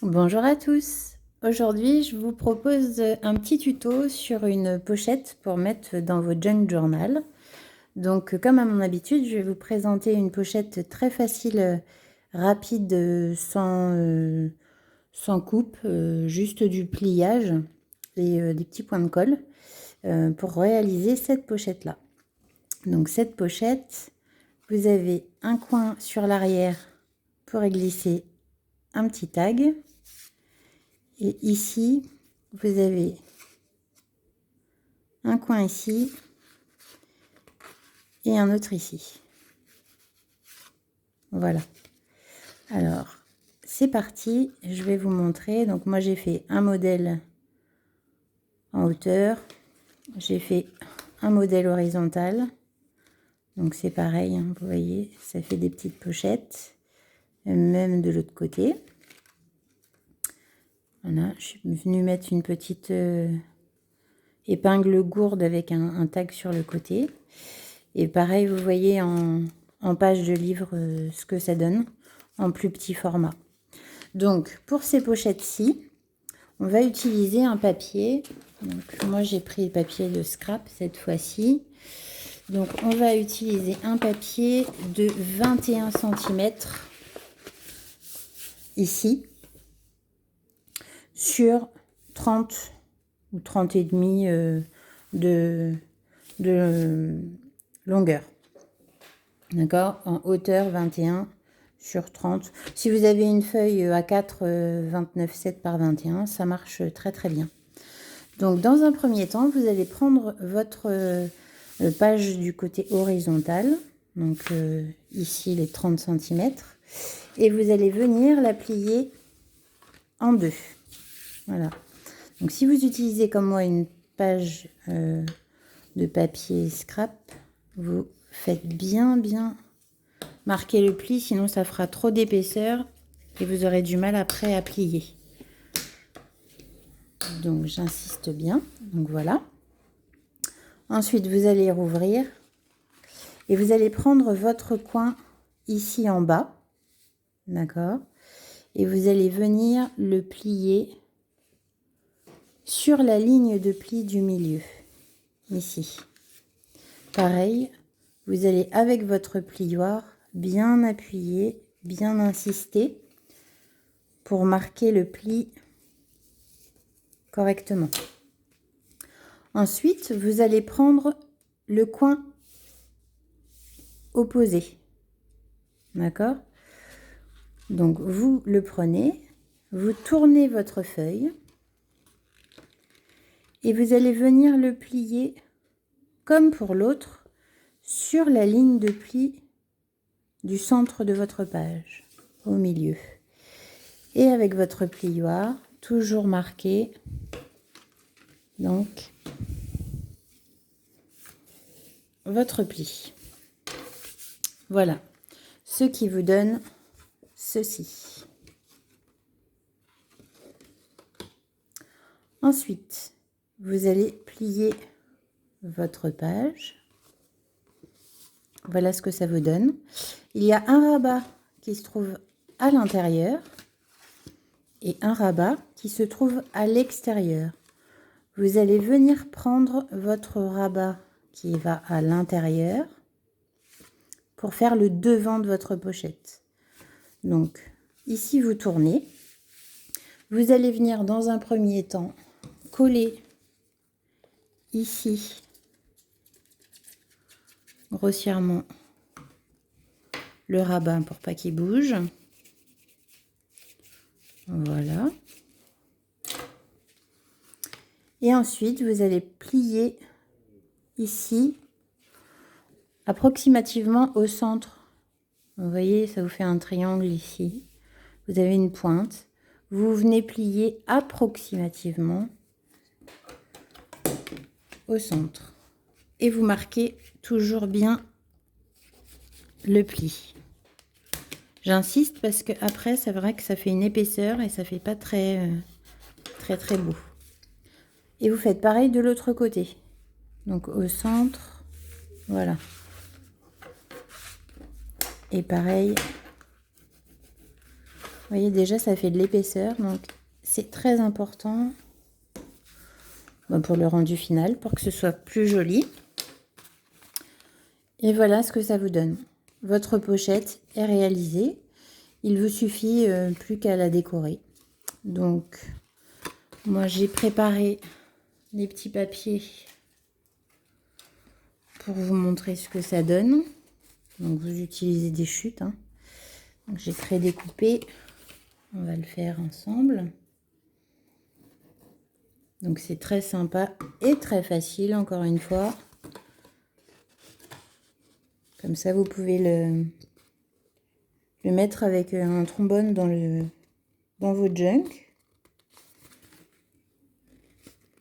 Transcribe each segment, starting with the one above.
Bonjour à tous. Aujourd'hui, je vous propose un petit tuto sur une pochette pour mettre dans vos junk journal. Donc, comme à mon habitude, je vais vous présenter une pochette très facile, rapide, sans coupe, juste du pliage et des petits points de colle pour réaliser cette pochette-là. Donc, cette pochette, vous avez un coin sur l'arrière pour y glisser un petit tag. Et ici, vous avez un coin ici et un autre ici. Voilà. Alors, c'est parti. Je vais vous montrer. Donc, moi, j'ai fait un modèle en hauteur. J'ai fait un modèle horizontal. Donc, c'est pareil, hein, vous voyez, ça fait des petites pochettes. Même de l'autre côté. Voilà, je suis venue mettre une petite épingle gourde avec un tag sur le côté. Et pareil, vous voyez en page de livre ce que ça donne en plus petit format. Donc, pour ces pochettes-ci, on va utiliser un papier. Donc, moi, j'ai pris le papier de scrap cette fois-ci. Donc, on va utiliser un papier de 21 cm ici sur 30 ou 30 et demi de longueur. D'accord, en hauteur 21 sur 30. Si vous avez une feuille A4 29,7 par 21, ça marche très très bien. Donc dans un premier temps, vous allez prendre votre page du côté horizontal, donc ici les 30 cm, et vous allez venir la plier en deux. Voilà. Donc si vous utilisez comme moi une page de papier scrap, vous faites bien marquer le pli, sinon ça fera trop d'épaisseur et vous aurez du mal après à plier. Donc j'insiste bien. Donc voilà. Ensuite, vous allez rouvrir et vous allez prendre votre coin ici en bas. D'accord? Et vous allez venir le plier sur la ligne de pli du milieu. Ici. Pareil, vous allez avec votre plioir bien appuyer, bien insister pour marquer le pli correctement. Ensuite, vous allez prendre le coin opposé. D'accord? Donc, vous le prenez, vous tournez votre feuille et vous allez venir le plier comme pour l'autre sur la ligne de pli du centre de votre page, au milieu. Et avec votre plioir, toujours marqué, donc, votre pli. Voilà, ce qui vous donne ceci. Ensuite, vous allez plier votre page. Voilà ce que ça vous donne. Il y a un rabat qui se trouve à l'intérieur et un rabat qui se trouve à l'extérieur. Vous allez venir prendre votre rabat qui va à l'intérieur pour faire le devant de votre pochette. Donc, ici, vous tournez. Vous allez venir dans un premier temps coller ici grossièrement le rabat pour pas qu'il bouge. Voilà. Et ensuite, vous allez plier ici, approximativement au centre. Vous voyez, ça vous fait un triangle ici. Vous avez une pointe. Vous venez plier approximativement au centre. Et vous marquez toujours bien le pli. J'insiste parce que après, c'est vrai que ça fait une épaisseur et ça fait pas très beau. Et vous faites pareil de l'autre côté. Donc au centre, voilà. Et pareil voyez, déjà, ça fait de l'épaisseur. Donc, c'est très important pour le rendu final, pour que ce soit plus joli. Et voilà ce que ça vous donne. Votre pochette est réalisée. Il vous suffit plus qu'à la décorer. Donc, moi, j'ai préparé les petits papiers pour vous montrer ce que ça donne. Donc, vous utilisez des chutes. Hein. Donc, j'ai prédécoupé. On va le faire ensemble. Donc, c'est très sympa et très facile, encore une fois. Comme ça, vous pouvez le mettre avec un trombone dans vos junk.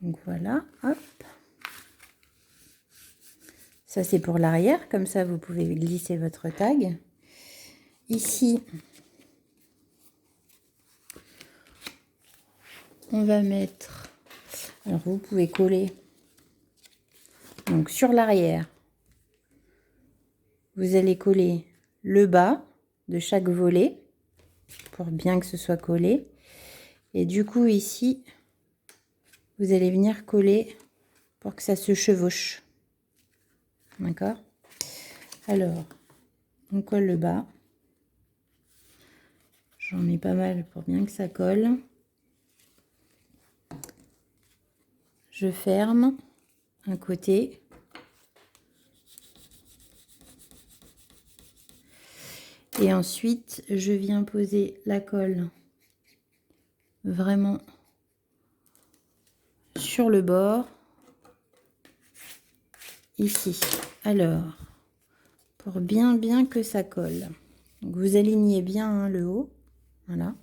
Donc voilà, hop. Ça, c'est pour l'arrière. Comme ça, vous pouvez glisser votre tag. Ici, on va mettre... Alors, vous pouvez coller. Donc, sur l'arrière, vous allez coller le bas de chaque volet pour bien que ce soit collé. Et du coup, ici, vous allez venir coller pour que ça se chevauche. D'accord? Alors, on colle le bas. J'en mets pas mal pour bien que ça colle. Je ferme un côté. Et ensuite, je viens poser la colle vraiment sur le bord, ici. Alors, pour bien que ça colle. Donc, vous alignez bien hein, le haut. Voilà.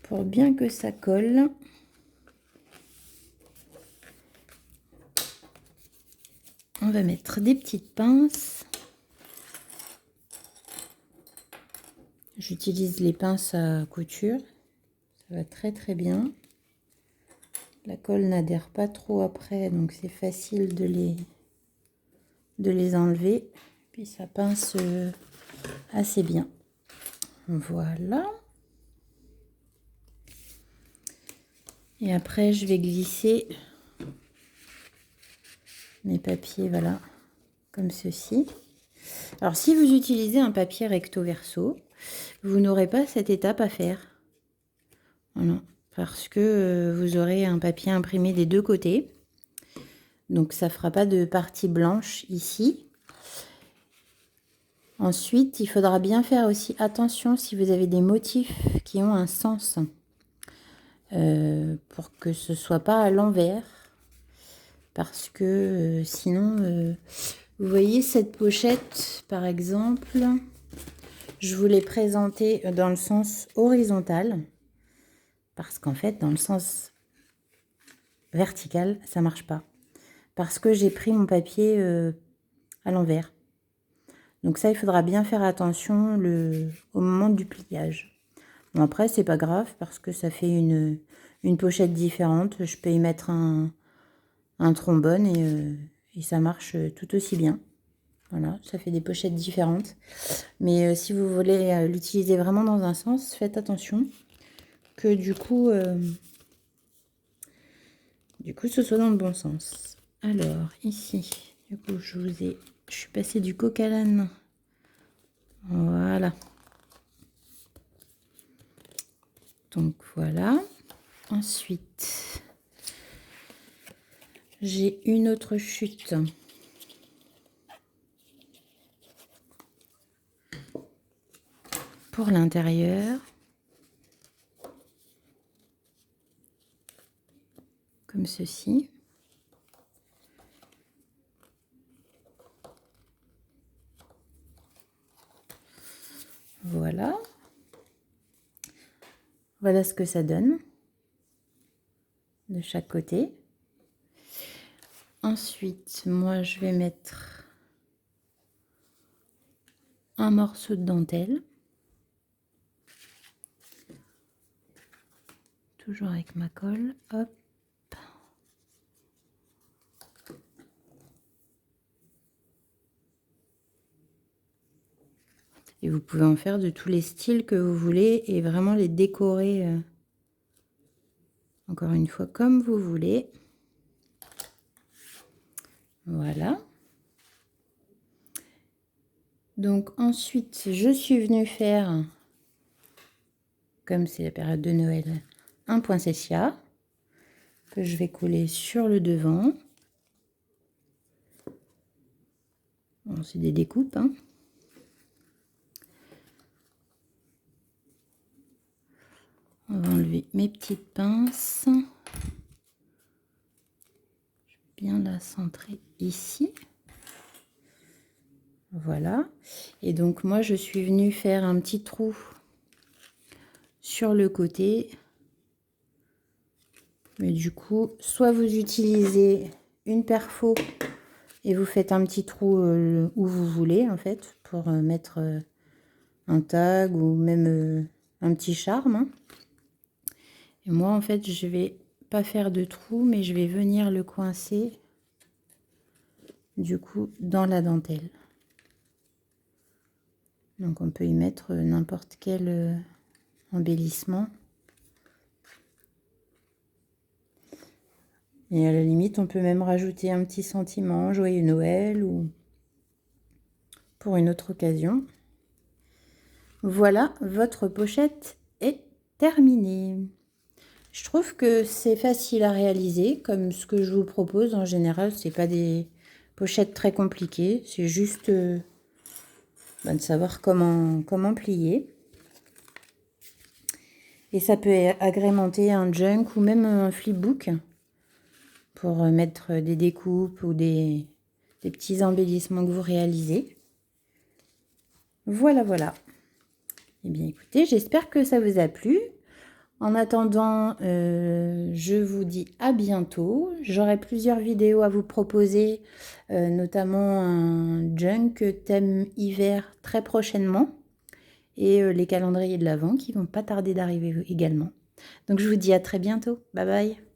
Pour bien que ça colle. On va mettre des petites pinces. J'utilise les pinces à couture. Ça va très bien. La colle n'adhère pas trop après, donc c'est facile de les enlever. Puis ça pince assez bien. Voilà. Et après, je vais glisser mes papiers, voilà, comme ceci. Alors, si vous utilisez un papier recto verso, vous n'aurez pas cette étape à faire. Voilà, parce que vous aurez un papier imprimé des deux côtés. Donc, ça ne fera pas de partie blanche ici. Ensuite, il faudra bien faire aussi attention si vous avez des motifs qui ont un sens. Pour que ce ne soit pas à l'envers. Parce que sinon, vous voyez cette pochette, par exemple, je vous l'ai présentée dans le sens horizontal. Parce qu'en fait, dans le sens vertical, ça ne marche pas. Parce que j'ai pris mon papier à l'envers. Donc ça, il faudra bien faire attention au moment du pliage. Bon, après, c'est pas grave parce que ça fait une pochette différente. Je peux y mettre un trombone et ça marche tout aussi bien. Voilà, ça fait des pochettes différentes. Mais si vous voulez l'utiliser vraiment dans un sens, faites attention que du coup, ce soit dans le bon sens. Alors, ici, du coup, je suis passée du coq à l'âne. Voilà. Donc, voilà. Ensuite, j'ai une autre chute. Pour l'intérieur. Comme ceci. Voilà. Voilà ce que ça donne de chaque côté. Ensuite, moi, je vais mettre un morceau de dentelle. Toujours avec ma colle. Hop. Et vous vous pouvez en faire de tous les styles que vous voulez et vraiment les décorer, encore une fois, comme vous voulez. Voilà. Donc ensuite, je suis venue faire, comme c'est la période de Noël, un poinsettia que je vais coller sur le devant. Bon, c'est des découpes, hein. On va enlever mes petites pinces. Je vais bien la centrer ici. Voilà. Et donc moi, je suis venue faire un petit trou sur le côté. Mais du coup, soit vous utilisez une perfo et vous faites un petit trou où vous voulez, en fait, pour mettre un tag ou même un petit charme, hein. Et moi, en fait, je vais pas faire de trou, mais je vais venir le coincer, du coup, dans la dentelle. Donc, on peut y mettre n'importe quel embellissement. Et à la limite, on peut même rajouter un petit sentiment, joyeux Noël ou pour une autre occasion. Voilà, votre pochette est terminée. Je trouve que c'est facile à réaliser, comme ce que je vous propose. En général, c'est pas des pochettes très compliquées. C'est juste de savoir comment plier. Et ça peut agrémenter un junk ou même un flipbook pour mettre des découpes ou des petits embellissements que vous réalisez. Voilà, voilà. Eh bien, écoutez, j'espère que ça vous a plu. En attendant, je vous dis à bientôt. J'aurai plusieurs vidéos à vous proposer, notamment un junk thème hiver très prochainement. Et les calendriers de l'Avent qui vont pas tarder d'arriver également. Donc je vous dis à très bientôt. Bye bye.